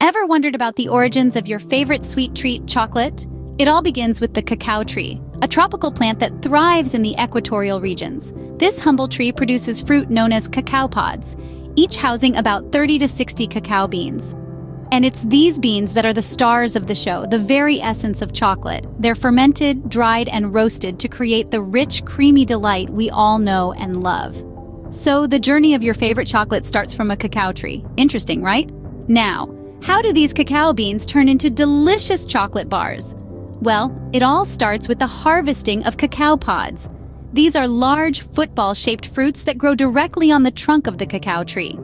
Ever wondered about the origins of your favorite sweet treat, chocolate? It all begins with the cacao tree, a tropical plant that thrives in the equatorial regions. This humble tree produces fruit known as cacao pods, each housing about 30 to 60 cacao beans. And it's these beans that are the stars of the show, the very essence of chocolate. They're fermented, dried, and roasted to create the rich, creamy delight we all know and love. So the journey of your favorite chocolate starts from a cacao tree. Interesting, right? Now, how do these cacao beans turn into delicious chocolate bars? Well, it all starts with the harvesting of cacao pods. These are large, football-shaped fruits that grow directly on the trunk of the cacao tree.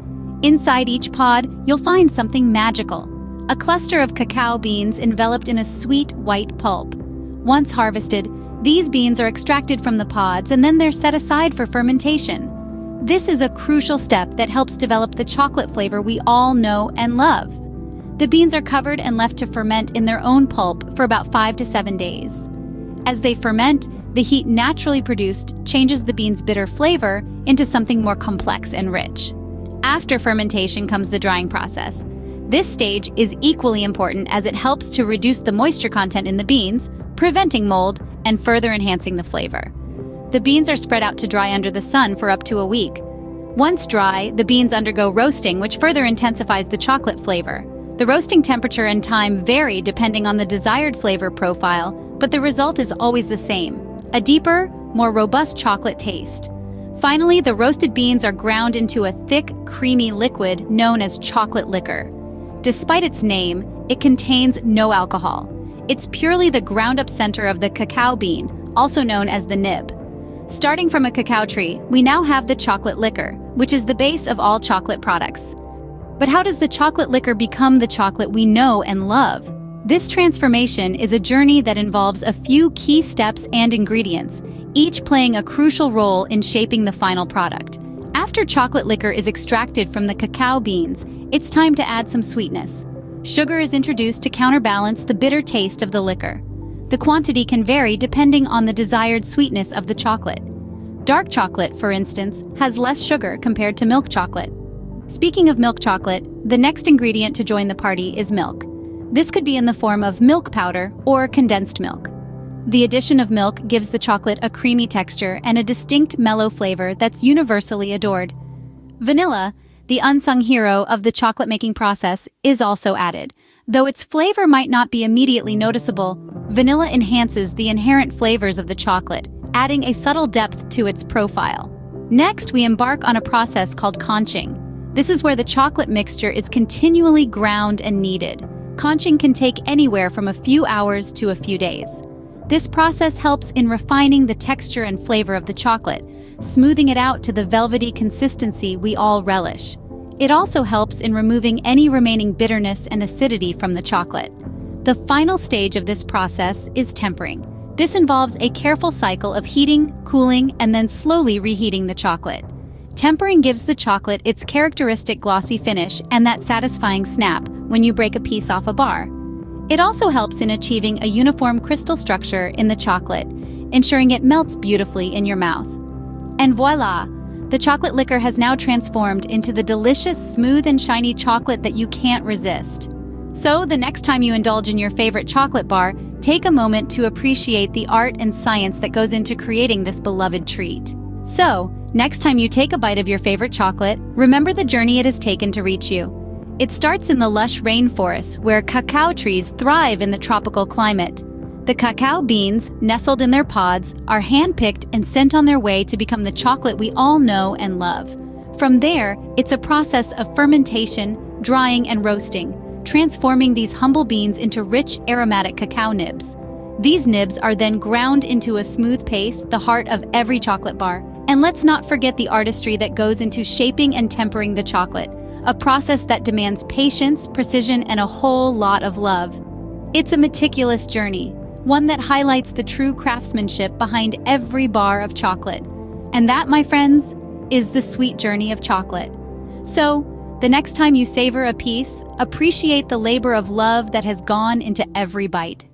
Inside each pod, you'll find something magical, a cluster of cacao beans enveloped in a sweet, white pulp. Once harvested, these beans are extracted from the pods and then they're set aside for fermentation. This is a crucial step that helps develop the chocolate flavor we all know and love. The beans are covered and left to ferment in their own pulp for about 5 to 7 days. As they ferment, the heat naturally produced changes the beans' bitter flavor into something more complex and rich. After fermentation comes the drying process. This stage is equally important as it helps to reduce the moisture content in the beans, preventing mold and further enhancing the flavor. The beans are spread out to dry under the sun for up to a week. Once dry, the beans undergo roasting, which further intensifies the chocolate flavor. The roasting temperature and time vary depending on the desired flavor profile, but the result is always the same: a deeper, more robust chocolate taste. Finally, the roasted beans are ground into a thick, creamy liquid known as chocolate liquor. Despite its name, it contains no alcohol. It's purely the ground-up center of the cacao bean, also known as the nib. Starting from a cacao tree, we now have the chocolate liquor, which is the base of all chocolate products. But how does the chocolate liquor become the chocolate we know and love? This transformation is a journey that involves a few key steps and ingredients, each playing a crucial role in shaping the final product. After chocolate liquor is extracted from the cacao beans, it's time to add some sweetness. Sugar is introduced to counterbalance the bitter taste of the liquor. The quantity can vary depending on the desired sweetness of the chocolate. Dark chocolate, for instance, has less sugar compared to milk chocolate. Speaking of milk chocolate, the next ingredient to join the party is milk. This could be in the form of milk powder or condensed milk. The addition of milk gives the chocolate a creamy texture and a distinct mellow flavor that's universally adored. Vanilla, the unsung hero of the chocolate-making process, is also added. Though its flavor might not be immediately noticeable, vanilla enhances the inherent flavors of the chocolate, adding a subtle depth to its profile. Next, we embark on a process called conching. This is where the chocolate mixture is continually ground and kneaded. Conching can take anywhere from a few hours to a few days. This process helps in refining the texture and flavor of the chocolate, smoothing it out to the velvety consistency we all relish. It also helps in removing any remaining bitterness and acidity from the chocolate. The final stage of this process is tempering. This involves a careful cycle of heating, cooling, and then slowly reheating the chocolate. Tempering gives the chocolate its characteristic glossy finish and that satisfying snap when you break a piece off a bar. It also helps in achieving a uniform crystal structure in the chocolate, ensuring it melts beautifully in your mouth. And voila! The chocolate liquor has now transformed into the delicious, smooth and shiny chocolate that you can't resist. So, the next time you indulge in your favorite chocolate bar, take a moment to appreciate the art and science that goes into creating this beloved treat. So, next time you take a bite of your favorite chocolate, remember the journey it has taken to reach you. It starts in the lush rainforests where cacao trees thrive in the tropical climate. The cacao beans, nestled in their pods, are hand-picked and sent on their way to become the chocolate we all know and love. From there, it's a process of fermentation, drying, and roasting, transforming these humble beans into rich, aromatic cacao nibs. These nibs are then ground into a smooth paste, the heart of every chocolate bar. And let's not forget the artistry that goes into shaping and tempering the chocolate, a process that demands patience, precision, and a whole lot of love. It's a meticulous journey, one that highlights the true craftsmanship behind every bar of chocolate. And that, my friends, is the sweet journey of chocolate. So, the next time you savor a piece, appreciate the labor of love that has gone into every bite.